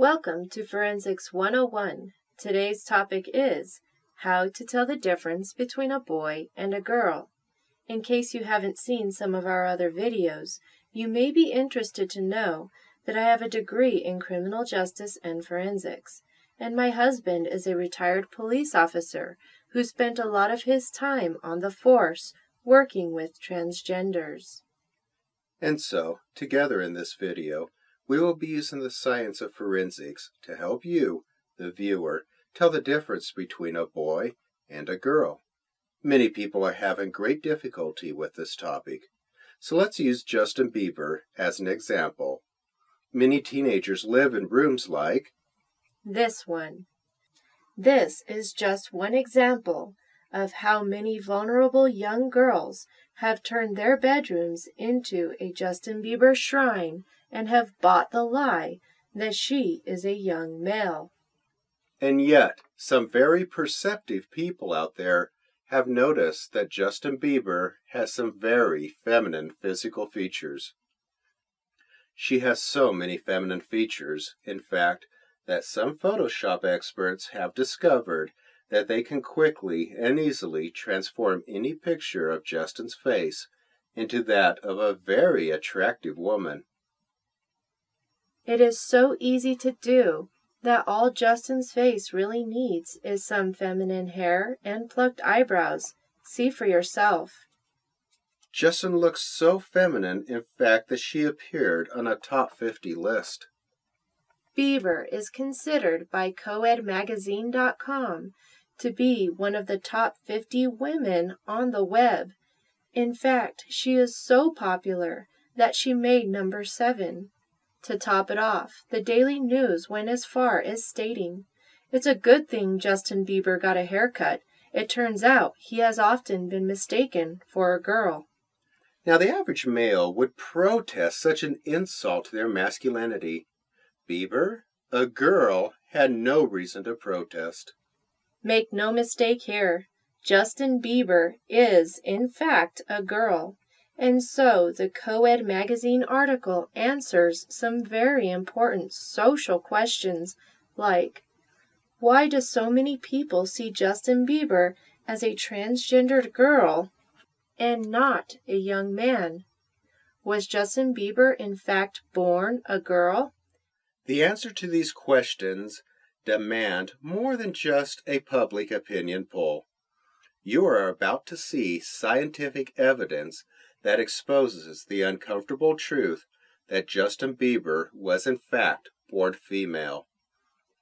Welcome to Forensics 101. Today's topic is how to tell the difference between a boy and a girl. In case you haven't seen some of our other videos, you may be interested to know that I have a degree in criminal justice and forensics, and my husband is a retired police officer who spent a lot of his time on the force working with transgenders. And so, together in this video, we will be using the science of forensics to help you, the viewer, tell the difference between a boy and a girl. Many people are having great difficulty with this topic. So let's use Justin Bieber as an example. Many teenagers live in rooms like this one. This is just one example of how many vulnerable young girls have turned their bedrooms into a Justin Bieber shrine and have bought the lie that she is a young male. And yet, some very perceptive people out there have noticed that Justin Bieber has some very feminine physical features. She has so many feminine features, in fact, that some Photoshop experts have discovered that they can quickly and easily transform any picture of Justin's face into that of a very attractive woman. It is so easy to do that all Justin's face really needs is some feminine hair and plucked eyebrows. See for yourself. Justin looks so feminine, in fact, that she appeared on a top 50 list. Bieber is considered by coedmagazine.com to be one of the top 50 women on the web. In fact, she is so popular that she made number 7. To top it off, the Daily News went as far as stating, "It's a good thing Justin Bieber got a haircut. It turns out he has often been mistaken for a girl." Now, the average male would protest such an insult to their masculinity. Bieber, a girl, had no reason to protest. Make no mistake here, Justin Bieber is, in fact, a girl. And so the Coed magazine article answers some very important social questions like, why do so many people see Justin Bieber as a transgendered girl and not a young man? Was Justin Bieber in fact born a girl? The answer to these questions demand more than just a public opinion poll. You are about to see scientific evidence that exposes the uncomfortable truth that Justin Bieber was in fact born female.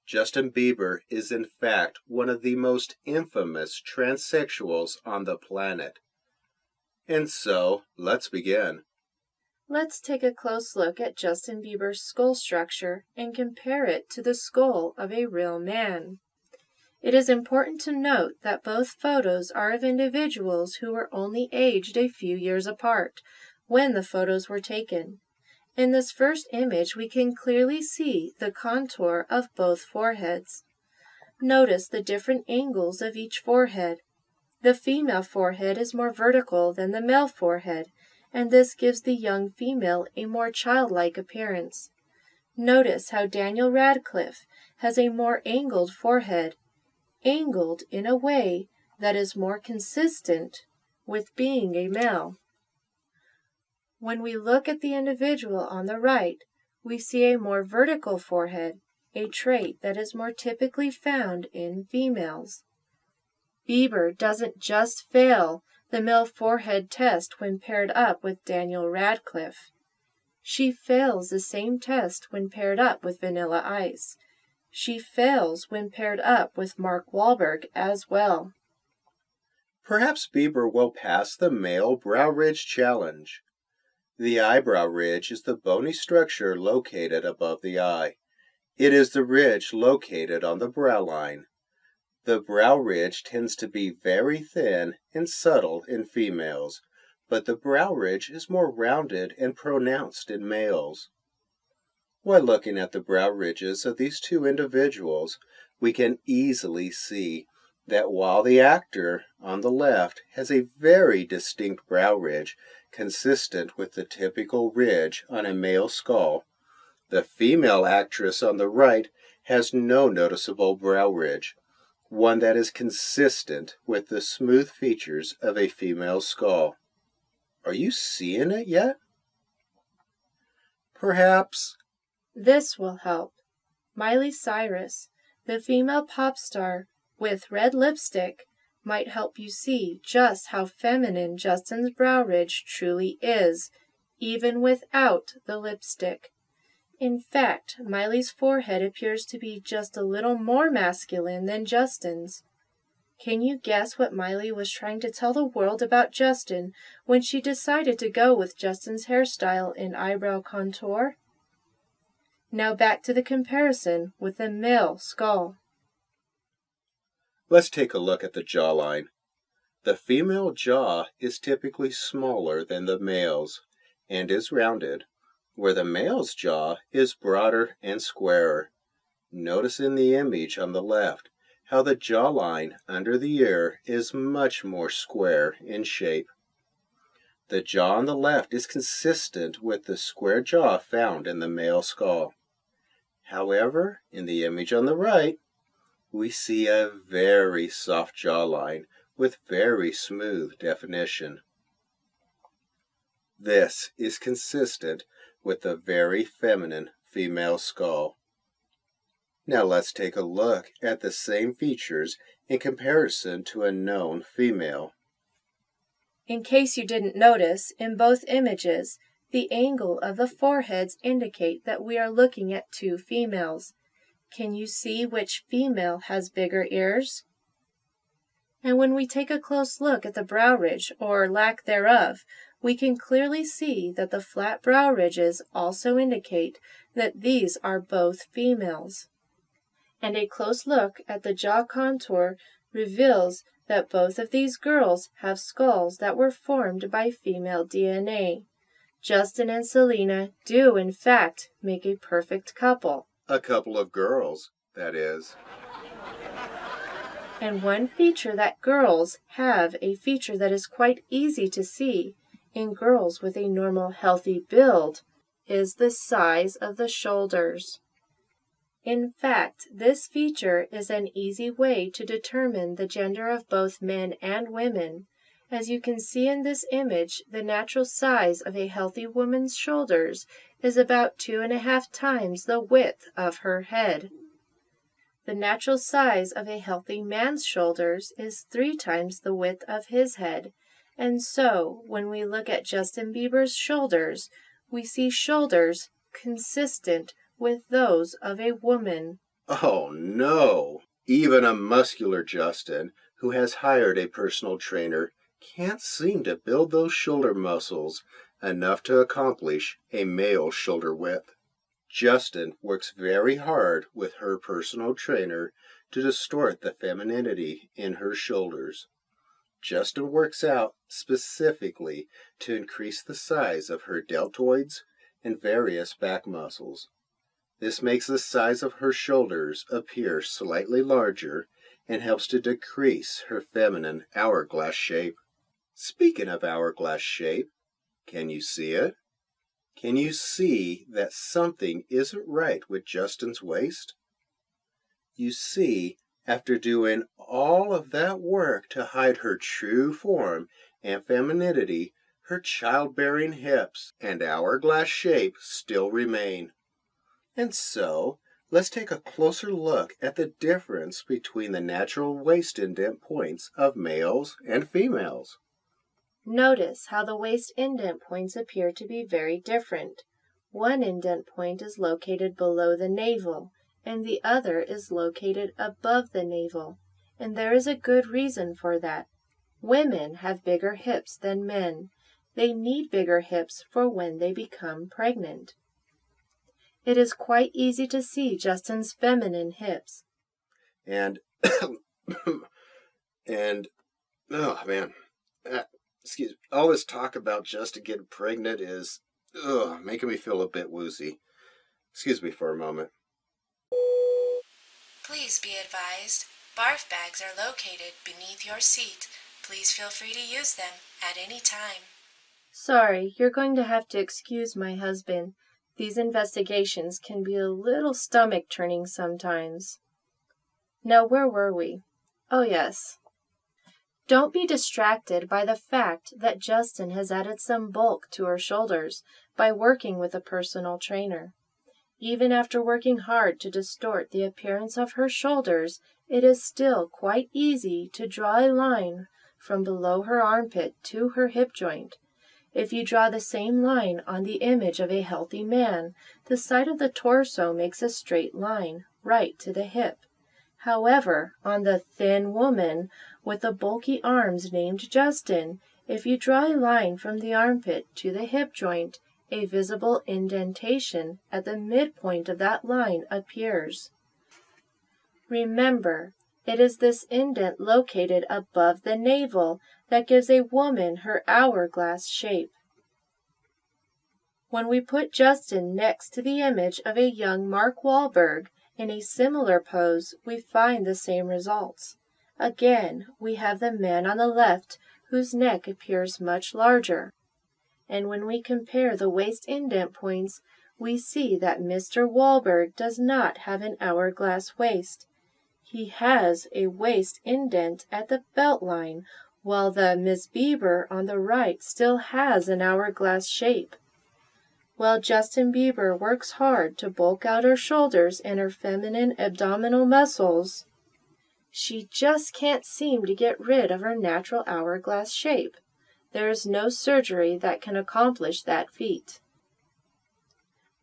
Justin Bieber is in fact one of the most infamous transsexuals on the planet. And so, let's begin. Let's take a close look at Justin Bieber's skull structure and compare it to the skull of a real man. It is important to note that both photos are of individuals who were only aged a few years apart when the photos were taken. In this first image, we can clearly see the contour of both foreheads. Notice the different angles of each forehead. The female forehead is more vertical than the male forehead, and this gives the young female a more childlike appearance. Notice how Daniel Radcliffe has a more angled forehead, angled in a way that is more consistent with being a male. When we look at the individual on the right, we see a more vertical forehead, a trait that is more typically found in females. Bieber doesn't just fail the male forehead test when paired up with Daniel Radcliffe. She fails the same test when paired up with Vanilla Ice. She fails when paired up with Mark Wahlberg as well. Perhaps Bieber will pass the male brow ridge challenge. The eyebrow ridge is the bony structure located above the eye. It is the ridge located on the brow line. The brow ridge tends to be very thin and subtle in females, but the brow ridge is more rounded and pronounced in males. While looking at the brow ridges of these two individuals, we can easily see that while the actor on the left has a very distinct brow ridge consistent with the typical ridge on a male skull, The female actress on the right has no noticeable brow ridge, one that is consistent with the smooth features of a female skull. Are you seeing it yet? Perhaps. This will help. Miley Cyrus, the female pop star with red lipstick, might help you see just how feminine Justin's brow ridge truly is, even without the lipstick. In fact, Miley's forehead appears to be just a little more masculine than Justin's. Can you guess what Miley was trying to tell the world about Justin when she decided to go with Justin's hairstyle and eyebrow contour? Now back to the comparison with the male skull. Let's take a look at the jawline. The female jaw is typically smaller than the male's and is rounded, where the male's jaw is broader and squarer. Notice in the image on the left how the jawline under the ear is much more square in shape. The jaw on the left is consistent with the square jaw found in the male skull. However, in the image on the right, we see a very soft jawline with very smooth definition. This is consistent with the very feminine female skull. Now let's take a look at the same features in comparison to a known female. In case you didn't notice, in both images, the angle of the foreheads indicate that we are looking at two females. Can you see which female has bigger ears? And when we take a close look at the brow ridge, or lack thereof, we can clearly see that the flat brow ridges also indicate that these are both females. And a close look at the jaw contour reveals that both of these girls have skulls that were formed by female DNA. Justin and Selena do, in fact, make a perfect couple. A couple of girls, that is. And one feature that girls have, a feature that is quite easy to see in girls with a normal healthy build, is the size of the shoulders. In fact, this feature is an easy way to determine the gender of both men and women. As you can see in this image, the natural size of a healthy woman's shoulders is about 2.5 times the width of her head. The natural size of a healthy man's shoulders is 3 times the width of his head. And so, when we look at Justin Bieber's shoulders, we see shoulders consistent with those of a woman. Oh no! Even a muscular Justin, who has hired a personal trainer, can't seem to build those shoulder muscles enough to accomplish a male shoulder width. Justin works very hard with her personal trainer to distort the femininity in her shoulders. Justin works out specifically to increase the size of her deltoids and various back muscles. This makes the size of her shoulders appear slightly larger and helps to decrease her feminine hourglass shape. Speaking of hourglass shape, can you see it? Can you see that something isn't right with Justin's waist? You see, after doing all of that work to hide her true form and femininity, her childbearing hips and hourglass shape still remain. And so, let's take a closer look at the difference between the natural waist indent points of males and females. Notice how the waist indent points appear to be very different. One indent point is located below the navel, and the other is located above the navel, and there is a good reason for that. Women have bigger hips than men. They need bigger hips for when they become pregnant. It is quite easy to see Justin's feminine hips. And, oh man, excuse me, all this talk about Justin getting pregnant is, making me feel a bit woozy. Excuse me for a moment. Please be advised, barf bags are located beneath your seat. Please feel free to use them at any time. Sorry, you're going to have to excuse my husband. These investigations can be a little stomach-turning sometimes. Now, where were we? Oh, yes. Don't be distracted by the fact that Justin has added some bulk to her shoulders by working with a personal trainer. Even after working hard to distort the appearance of her shoulders, it is still quite easy to draw a line from below her armpit to her hip joint. If you draw the same line on the image of a healthy man, the side of the torso makes a straight line right to the hip. However, on the thin woman with the bulky arms named Justin, if you draw a line from the armpit to the hip joint, a visible indentation at the midpoint of that line appears. Remember, it is this indent located above the navel that gives a woman her hourglass shape. When we put Justin next to the image of a young Mark Wahlberg in a similar pose, we find the same results. Again, we have the man on the left whose neck appears much larger. And when we compare the waist indent points, we see that Mr. Wahlberg does not have an hourglass waist. He has a waist indent at the belt line, while the Miss Bieber on the right still has an hourglass shape. While Justin Bieber works hard to bulk out her shoulders and her feminine abdominal muscles, she just can't seem to get rid of her natural hourglass shape. There is no surgery that can accomplish that feat.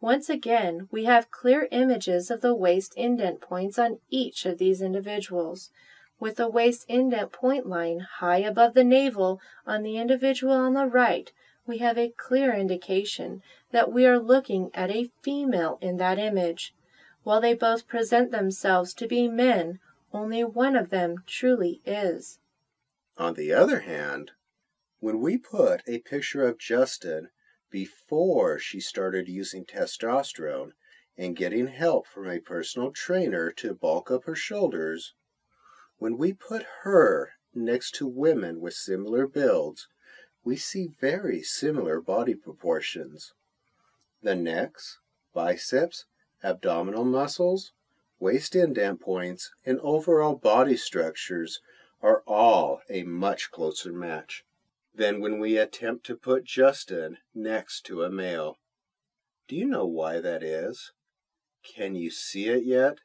Once again, we have clear images of the waist indent points on each of these individuals, with the waist indent point line high above the navel on the individual on the right. We have a clear indication that we are looking at a female in that image. While they both present themselves to be men, only one of them truly is. On the other hand, when we put a picture of Justin before she started using testosterone and getting help from a personal trainer to bulk up her shoulders, when we put her next to women with similar builds, we see very similar body proportions. The necks, biceps, abdominal muscles, waist indent points, and overall body structures are all a much closer match than when we attempt to put Justin next to a male. Do you know why that is? Can you see it yet?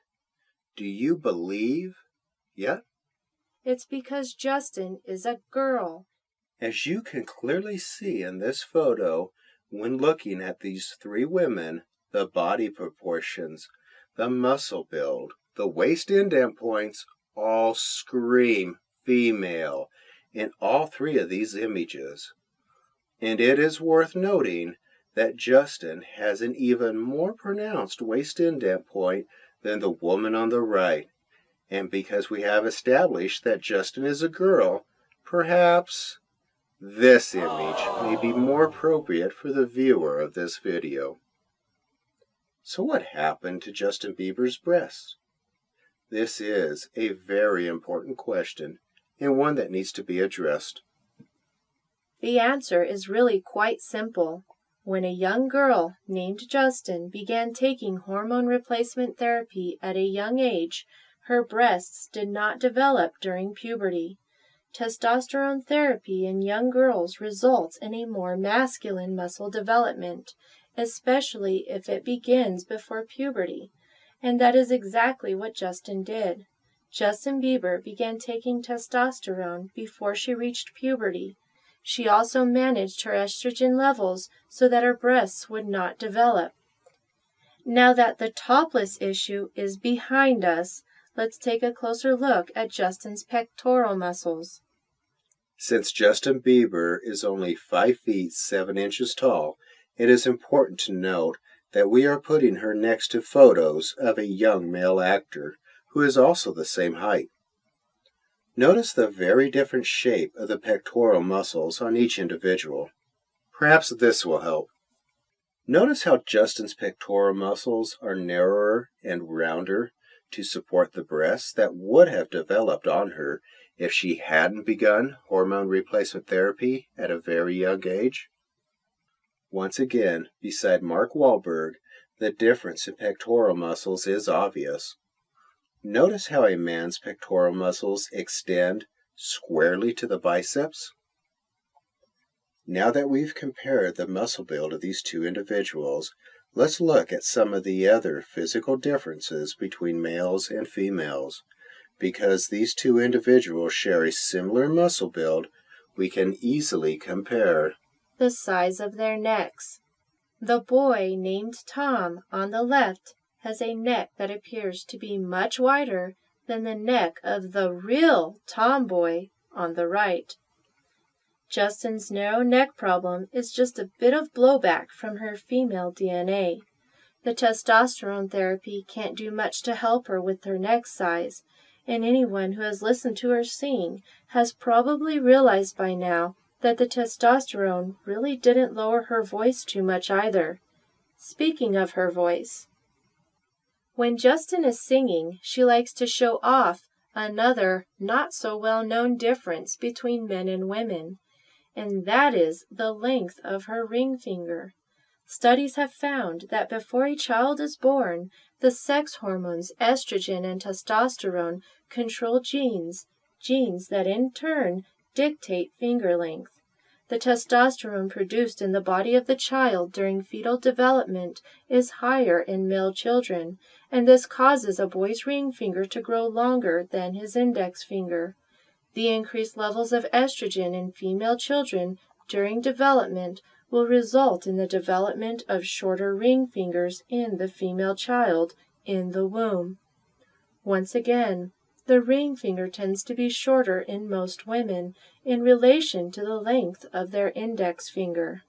Do you believe yet? It's because Justin is a girl. As you can clearly see in this photo, when looking at these three women, the body proportions, the muscle build, the waist indent points all scream female in all three of these images. And it is worth noting that Justin has an even more pronounced waist indent point than the woman on the right. And because we have established that Justin is a girl, perhaps this image may be more appropriate for the viewer of this video. So what happened to Justin Bieber's breasts? This is a very important question and one that needs to be addressed. The answer is really quite simple. When a young girl named Justin began taking hormone replacement therapy at a young age, her breasts did not develop during puberty. Testosterone therapy in young girls results in a more masculine muscle development, especially if it begins before puberty. And that is exactly what Justin did. Justin Bieber began taking testosterone before she reached puberty. She also managed her estrogen levels so that her breasts would not develop. Now that the topless issue is behind us, let's take a closer look at Justin's pectoral muscles. Since Justin Bieber is only 5 feet 7 inches tall, it is important to note that we are putting her next to photos of a young male actor who is also the same height. Notice the very different shape of the pectoral muscles on each individual. Perhaps this will help. Notice how Justin's pectoral muscles are narrower and rounder to support the breasts that would have developed on her if she hadn't begun hormone replacement therapy at a very young age. Once again, beside Mark Wahlberg, the difference in pectoral muscles is obvious. Notice how a man's pectoral muscles extend squarely to the biceps? Now that we've compared the muscle build of these two individuals, let's look at some of the other physical differences between males and females. Because these two individuals share a similar muscle build, we can easily compare the size of their necks. The boy named Tom on the left has a neck that appears to be much wider than the neck of the real tomboy on the right. Justin's narrow neck problem is just a bit of blowback from her female DNA. The testosterone therapy can't do much to help her with her neck size, and anyone who has listened to her sing has probably realized by now that the testosterone really didn't lower her voice too much either. Speaking of her voice, when Justin is singing, she likes to show off another not-so-well-known difference between men and women, and that is the length of her ring finger. Studies have found that before a child is born, the sex hormones estrogen and testosterone control genes that in turn dictate finger length. The testosterone produced in the body of the child during fetal development is higher in male children, and this causes a boy's ring finger to grow longer than his index finger. The increased levels of estrogen in female children during development will result in the development of shorter ring fingers in the female child in the womb. Once again, the ring finger tends to be shorter in most women in relation to the length of their index finger.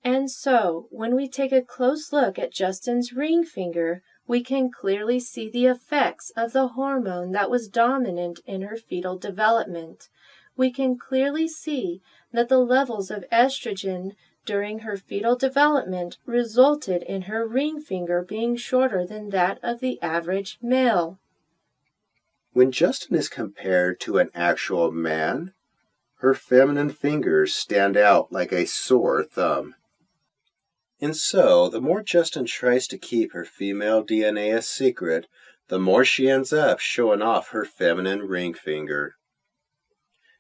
And so, when we take a close look at Justin's ring finger, we can clearly see the effects of the hormone that was dominant in her fetal development. We can clearly see that the levels of estrogen during her fetal development resulted in her ring finger being shorter than that of the average male. When Justin is compared to an actual man, her feminine fingers stand out like a sore thumb. And so, the more Justin tries to keep her female DNA a secret, the more she ends up showing off her feminine ring finger.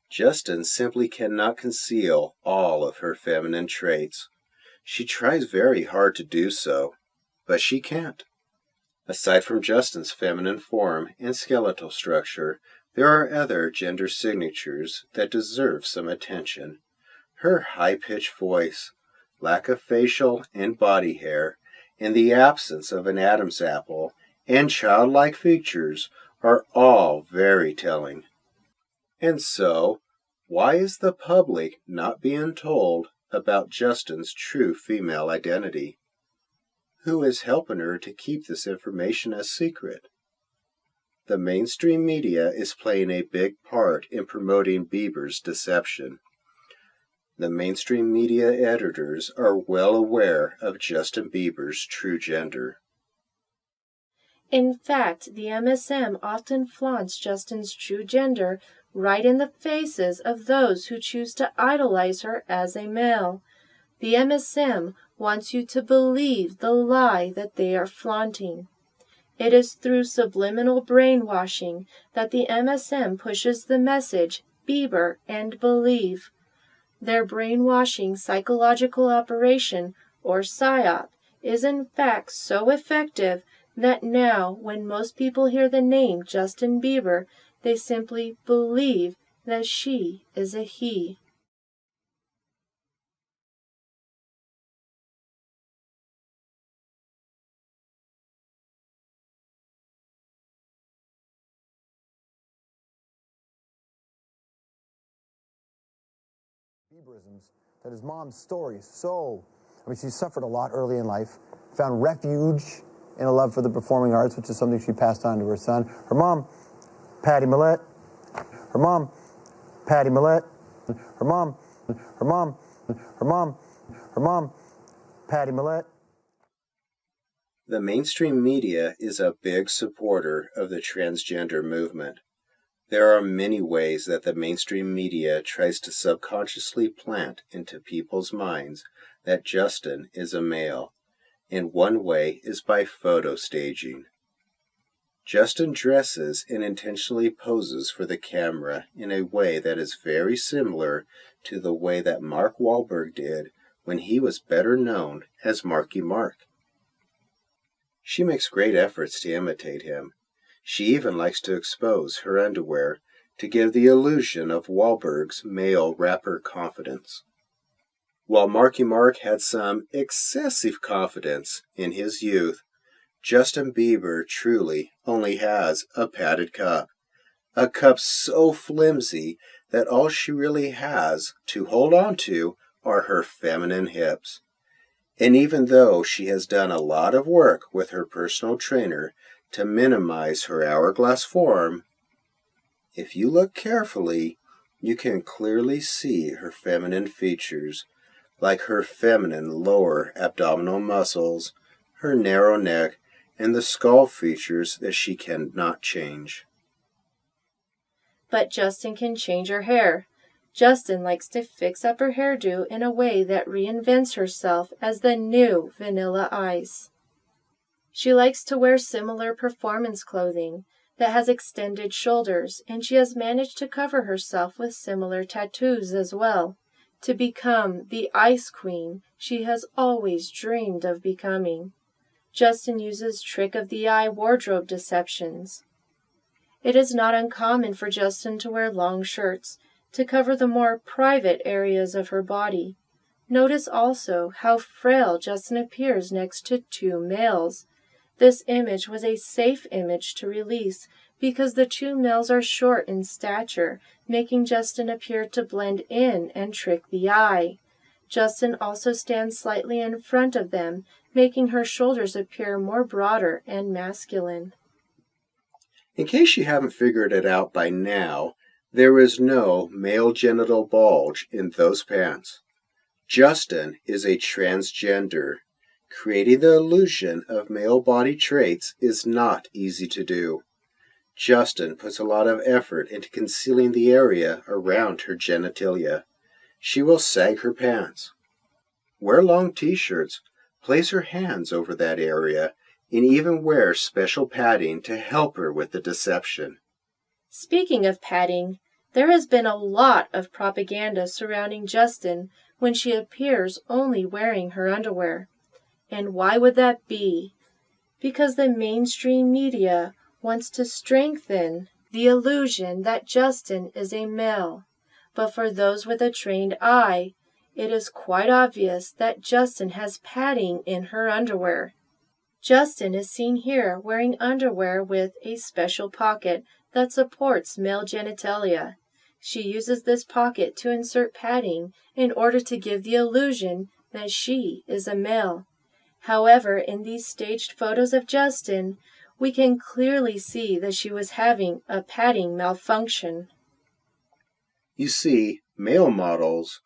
Justin simply cannot conceal all of her feminine traits. She tries very hard to do so, but she can't. Aside from Justin's feminine form and skeletal structure, there are other gender signatures that deserve some attention. Her high-pitched voice, lack of facial and body hair, and the absence of an Adam's apple and childlike features are all very telling. And so, why is the public not being told about Justin's true female identity? Who is helping her to keep this information a secret? The mainstream media is playing a big part in promoting Bieber's deception. The mainstream media editors are well aware of Justin Bieber's true gender. In fact, the MSM often flaunts Justin's true gender right in the faces of those who choose to idolize her as a male. The MSM wants you to believe the lie that they are flaunting. It is through subliminal brainwashing that the MSM pushes the message, Bieber and believe. Their brainwashing psychological operation, or PSYOP, is in fact so effective that now, when most people hear the name Justin Bieber, they simply believe that she is a he. Bieberisms, that his mom's story is she suffered a lot early in life, found refuge in a love for the performing arts, which is something she passed on to her son. Her mom, Patty Millett. Her mom, Patty Millett. Her mom, Patty Millett. The mainstream media is a big supporter of the transgender movement. There are many ways that the mainstream media tries to subconsciously plant into people's minds that Justin is a male, and one way is by photo staging. Justin dresses and intentionally poses for the camera in a way that is very similar to the way that Mark Wahlberg did when he was better known as Marky Mark. She makes great efforts to imitate him. She even likes to expose her underwear to give the illusion of Wahlberg's male rapper confidence. While Marky Mark had some excessive confidence in his youth, Justin Bieber truly only has a padded cup. A cup so flimsy that all she really has to hold on to are her feminine hips. And even though she has done a lot of work with her personal trainer to minimize her hourglass form, if you look carefully, you can clearly see her feminine features, like her feminine lower abdominal muscles, her narrow neck, and the skull features that she cannot change. But Justin can change her hair. Justin likes to fix up her hairdo in a way that reinvents herself as the new Vanilla Ice. She likes to wear similar performance clothing that has extended shoulders, and she has managed to cover herself with similar tattoos as well, to become the Ice Queen she has always dreamed of becoming. Justin uses trick-of-the-eye wardrobe deceptions. It is not uncommon for Justin to wear long shirts to cover the more private areas of her body. Notice also how frail Justin appears next to two males. This image was a safe image to release because the two males are short in stature, making Justin appear to blend in and trick the eye. Justin also stands slightly in front of them, making her shoulders appear more broader and masculine. In case you haven't figured it out by now, there is no male genital bulge in those pants. Justin is a transgender. Creating the illusion of male body traits is not easy to do. Justin puts a lot of effort into concealing the area around her genitalia. She will sag her pants, wear long t-shirts, place her hands over that area, and even wear special padding to help her with the deception. Speaking of padding, there has been a lot of propaganda surrounding Justin when she appears only wearing her underwear. And why would that be? Because the mainstream media wants to strengthen the illusion that Justin is a male. But for those with a trained eye, it is quite obvious that Justin has padding in her underwear. Justin is seen here wearing underwear with a special pocket that supports male genitalia. She uses this pocket to insert padding in order to give the illusion that she is a male. However, in these staged photos of Justin, we can clearly see that she was having a padding malfunction. You see, male models,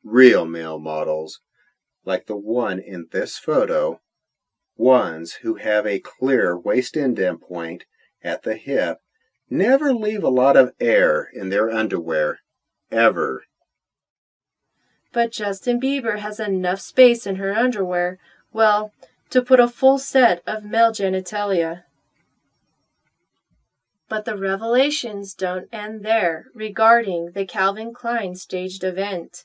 real male models, like the one in this photo, ones who have a clear waist indent point at the hip, never leave a lot of air in their underwear, ever. But Justin Bieber has enough space in her underwear, well, to put a full set of male genitalia. But the revelations don't end there regarding the Calvin Klein staged event.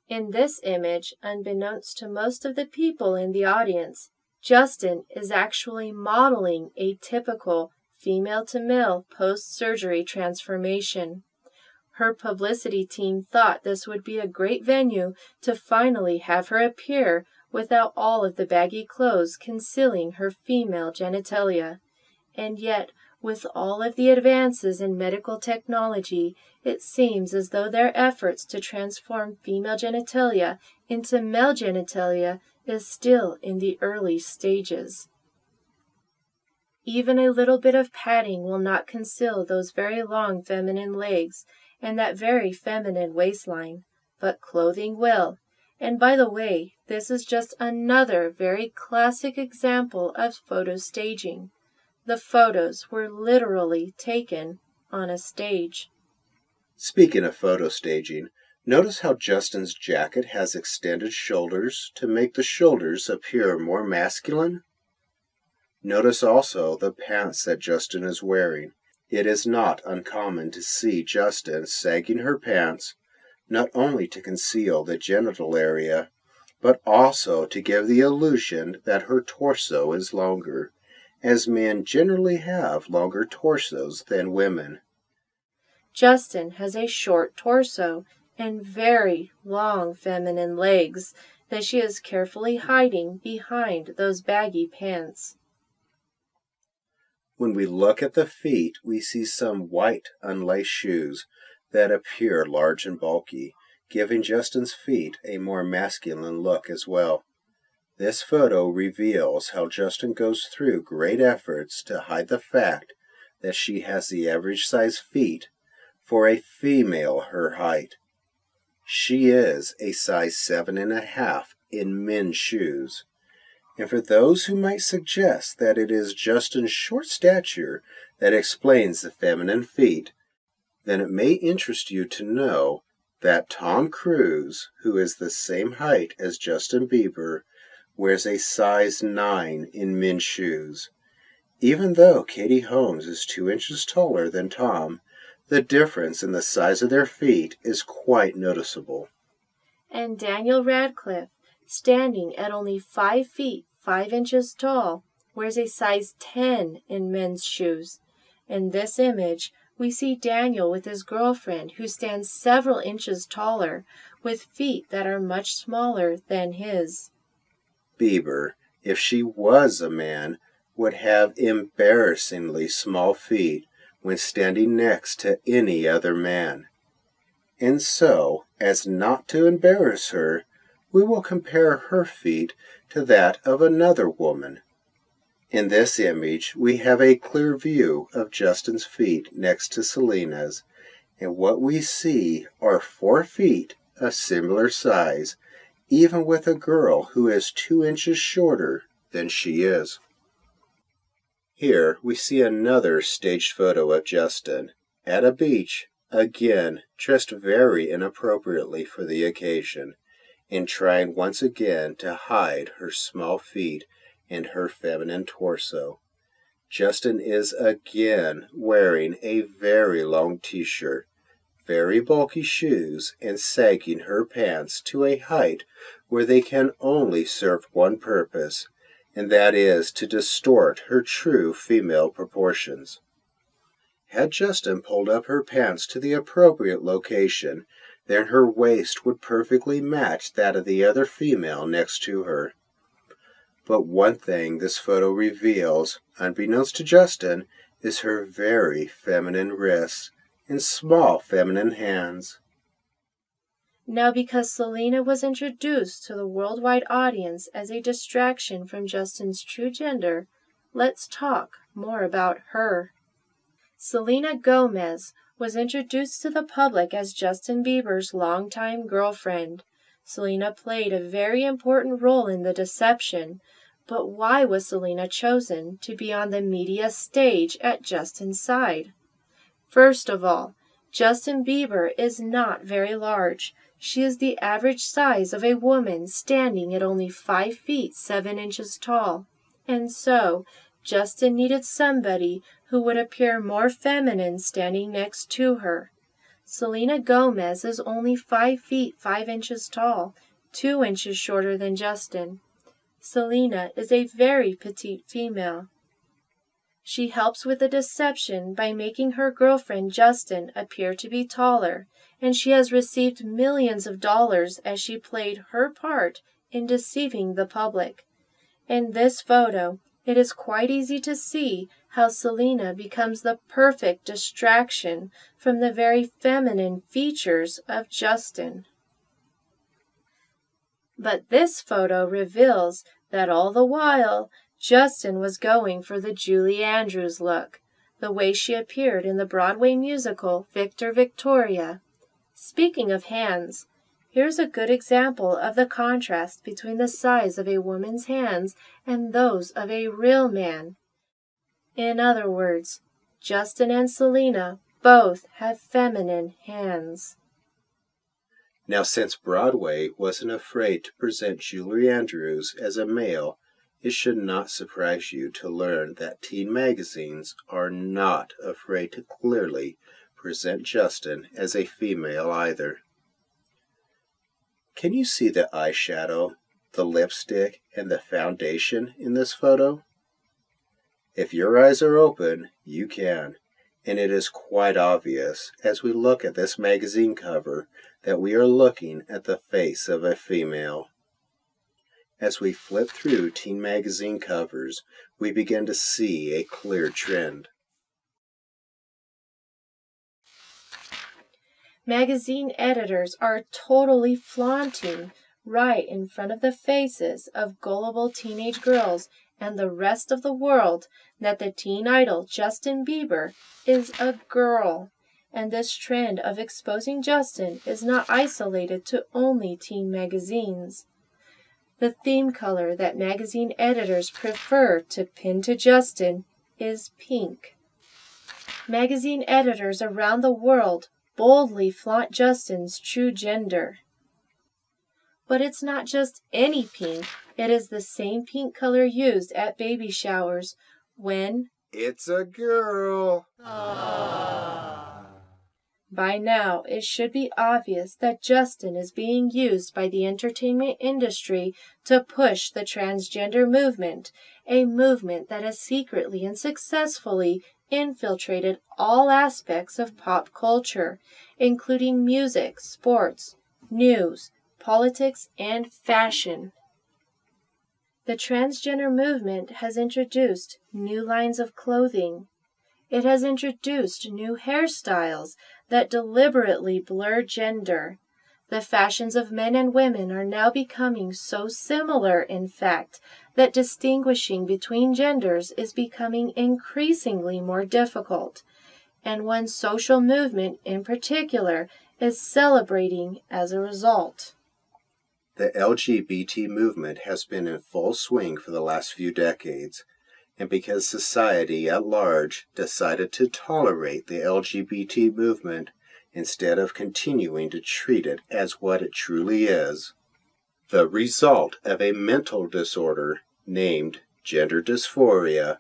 In this image, unbeknownst to most of the people in the audience, Justin is actually modeling a typical female-to-male post-surgery transformation. Her publicity team thought this would be a great venue to finally have her appear without all of the baggy clothes concealing her female genitalia. And yet, with all of the advances in medical technology, it seems as though their efforts to transform female genitalia into male genitalia is still in the early stages. Even a little bit of padding will not conceal those very long feminine legs and that very feminine waistline, but clothing will. And by the way, this is just another very classic example of photo staging. The photos were literally taken on a stage. Speaking of photo staging, notice how Justin's jacket has extended shoulders to make the shoulders appear more masculine? Notice also the pants that Justin is wearing. It is not uncommon to see Justin sagging her pants, not only to conceal the genital area, but also to give the illusion that her torso is longer, as men generally have longer torsos than women. Justin has a short torso and very long feminine legs that she is carefully hiding behind those baggy pants. When we look at the feet, we see some white unlaced shoes that appear large and bulky, giving Justin's feet a more masculine look as well. This photo reveals how Justin goes through great efforts to hide the fact that she has the average size feet for a female her height. She is a size 7.5 in men's shoes. And for those who might suggest that it is Justin's short stature that explains the feminine feet, then it may interest you to know that Tom Cruise, who is the same height as Justin Bieber, wears a size 9 in men's shoes. Even though Katie Holmes is 2 inches taller than Tom, the difference in the size of their feet is quite noticeable. And Daniel Radcliffe, standing at only 5 feet 5 inches tall, wears a size 10 in men's shoes. In this image, we see Daniel with his girlfriend, who stands several inches taller, with feet that are much smaller than his. Bieber, if she was a man, would have embarrassingly small feet when standing next to any other man. And so, as not to embarrass her, we will compare her feet to that of another woman. In this image, we have a clear view of Justin's feet next to Selena's, and what we see are 4 feet of similar size, even with a girl who is 2 inches shorter than she is. Here we see another staged photo of Justin at a beach, again dressed very inappropriately for the occasion, and trying once again to hide her small feet and her feminine torso. Justin is again wearing a very long t-shirt, very bulky shoes, and sagging her pants to a height where they can only serve one purpose, and that is to distort her true female proportions. Had Justin pulled up her pants to the appropriate location, then her waist would perfectly match that of the other female next to her. But one thing this photo reveals, unbeknownst to Justin, is her very feminine wrists and small feminine hands. Now, because Selena was introduced to the worldwide audience as a distraction from Justin's true gender, let's talk more about her. Selena Gomez was introduced to the public as Justin Bieber's longtime girlfriend. Selena played a very important role in the deception, but why was Selena chosen to be on the media stage at Justin's side? First of all, Justin Bieber is not very large. She is the average size of a woman standing at only 5 feet 7 inches tall, and so Justin needed somebody who would appear more feminine standing next to her. Selena Gomez is only 5 feet 5 inches tall, 2 inches shorter than Justin. Selena is a very petite female. She helps with the deception by making her girlfriend Justin appear to be taller, and she has received millions of dollars as she played her part in deceiving the public. In this photo, it is quite easy to see how Selena becomes the perfect distraction from the very feminine features of Justin. But this photo reveals that all the while, Justin was going for the Julie Andrews look, the way she appeared in the Broadway musical Victor Victoria. Speaking of hands, here's a good example of the contrast between the size of a woman's hands and those of a real man. In other words, Justin and Selena both have feminine hands. Now, since Broadway wasn't afraid to present Julie Andrews as a male, it should not surprise you to learn that teen magazines are not afraid to clearly present Justin as a female either. Can you see the eyeshadow, the lipstick, and the foundation in this photo? If your eyes are open, you can, and it is quite obvious as we look at this magazine cover that we are looking at the face of a female. As we flip through teen magazine covers, we begin to see a clear trend. Magazine editors are totally flaunting right in front of the faces of gullible teenage girls and the rest of the world that the teen idol Justin Bieber is a girl. And this trend of exposing Justin is not isolated to only teen magazines. The theme color that magazine editors prefer to pin to Justin is pink. Magazine editors around the world boldly flaunt Justin's true gender. But it's not just any pink, it is the same pink color used at baby showers when It's a girl. By now, it should be obvious that Justin is being used by the entertainment industry to push the transgender movement, a movement that has secretly and successfully infiltrated all aspects of pop culture, including music, sports, news, politics, and fashion. The transgender movement has introduced new lines of clothing. It has introduced new hairstyles that deliberately blur gender. The fashions of men and women are now becoming so similar, in fact, that distinguishing between genders is becoming increasingly more difficult, and one social movement in particular is celebrating as a result. The LGBT movement has been in full swing for the last few decades, and because society at large decided to tolerate the LGBT movement instead of continuing to treat it as what it truly is, the result of a mental disorder named gender dysphoria,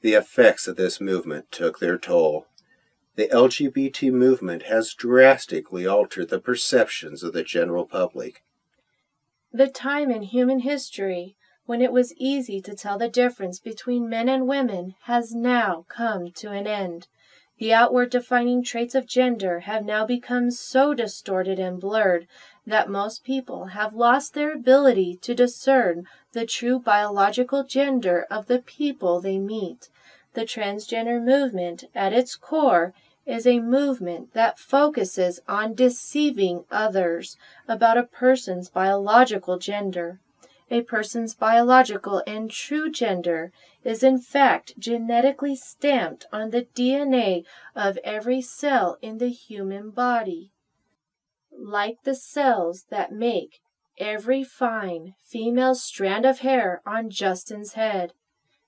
the effects of this movement took their toll. The LGBT movement has drastically altered the perceptions of the general public. The time in human history when it was easy to tell the difference between men and women has now come to an end. The outward defining traits of gender have now become so distorted and blurred that most people have lost their ability to discern the true biological gender of the people they meet. The transgender movement, at its core, is a movement that focuses on deceiving others about a person's biological gender. A person's biological and true gender is in fact genetically stamped on the DNA of every cell in the human body. Like the cells that make every fine female strand of hair on Justin's head,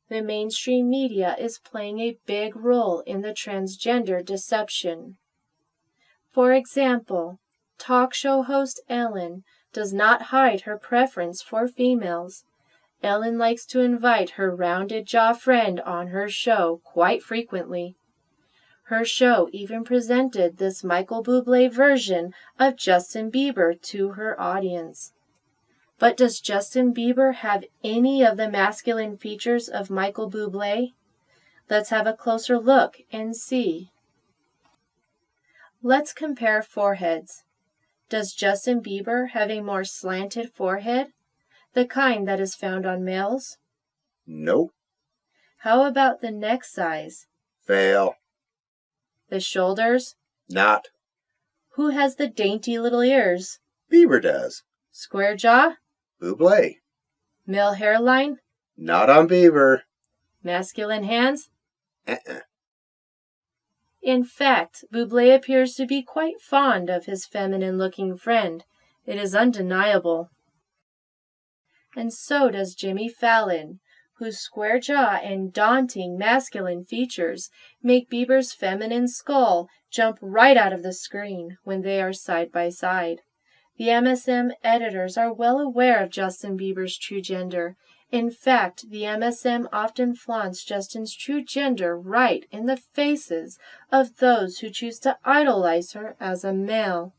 the mainstream media is playing a big role in the transgender deception. For example, talk show host Ellen does not hide her preference for females. Ellen likes to invite her rounded jaw friend on her show quite frequently. Her show even presented this Michael Bublé version of Justin Bieber to her audience. But does Justin Bieber have any of the masculine features of Michael Bublé? Let's have a closer look and see. Let's compare foreheads. Does Justin Bieber have a more slanted forehead, the kind that is found on males? Nope. How about the neck size? Fail. The shoulders? Not. Who has the dainty little ears? Bieber does. Square jaw? Bublé. Male hairline? Not on Bieber. Masculine hands? Uh-uh. In fact, Bublé appears to be quite fond of his feminine-looking friend. It is undeniable. And so does Jimmy Fallon, whose square jaw and daunting masculine features make Bieber's feminine skull jump right out of the screen when they are side by side. The MSM editors are well aware of Justin Bieber's true gender. In fact, the MSM often flaunts Justin's true gender right in the faces of those who choose to idolize her as a male.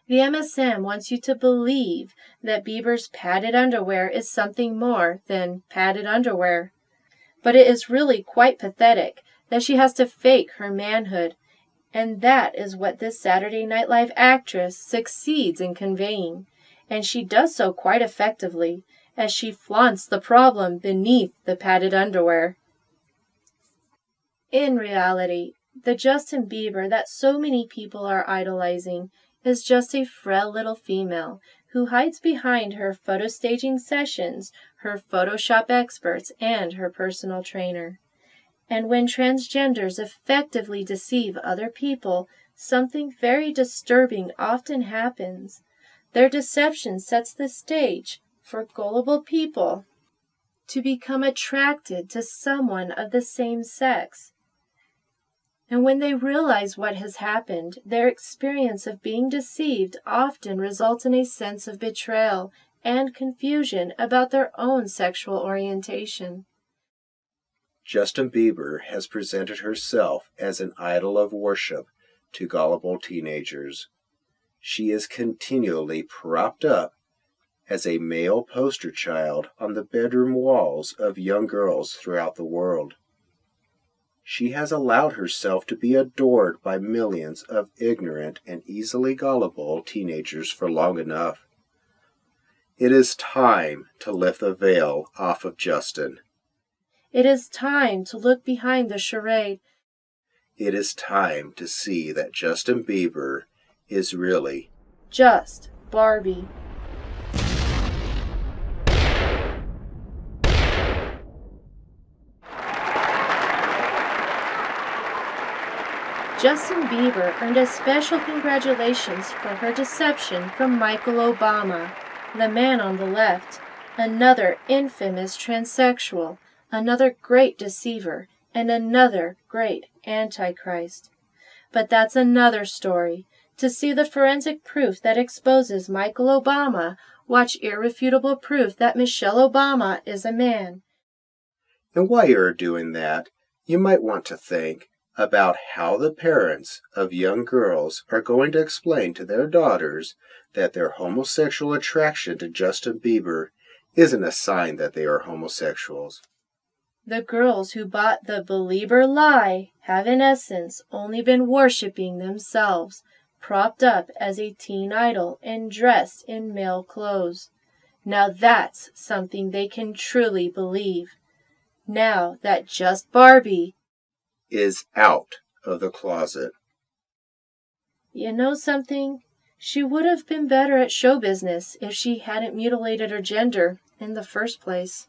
The MSM wants you to believe that Bieber's padded underwear is something more than padded underwear. But it is really quite pathetic that she has to fake her manhood, and that is what this Saturday Night Live actress succeeds in conveying, and she does so quite effectively, as she flaunts the problem beneath the padded underwear. In reality, the Justin Bieber that so many people are idolizing is just a frail little female who hides behind her photo staging sessions, her Photoshop experts, and her personal trainer. And when transgenders effectively deceive other people, something very disturbing often happens. Their deception sets the stage for gullible people to become attracted to someone of the same sex. And when they realize what has happened, their experience of being deceived often results in a sense of betrayal and confusion about their own sexual orientation. Justin Bieber has presented herself as an idol of worship to gullible teenagers. She is continually propped up as a male poster child on the bedroom walls of young girls throughout the world. She has allowed herself to be adored by millions of ignorant and easily gullible teenagers for long enough. It is time to lift the veil off of Justin. It is time to look behind the charade. It is time to see that Justin Bieber is really just Barbie. Justin Bieber earned a special congratulations for her deception from Michael Obama, the man on the left, another infamous transsexual, another great deceiver, and another great antichrist. But that's another story. To see the forensic proof that exposes Michael Obama, watch irrefutable proof that Michelle Obama is a man. And while you're doing that, you might want to think about how the parents of young girls are going to explain to their daughters that their homosexual attraction to Justin Bieber isn't a sign that they are homosexuals. The girls who bought the Belieber lie have in essence only been worshiping themselves, propped up as a teen idol and dressed in male clothes. Now that's something they can truly believe. Now that just Barbie is out of the closet. You know something? She would have been better at show business if she hadn't mutilated her gender in the first place.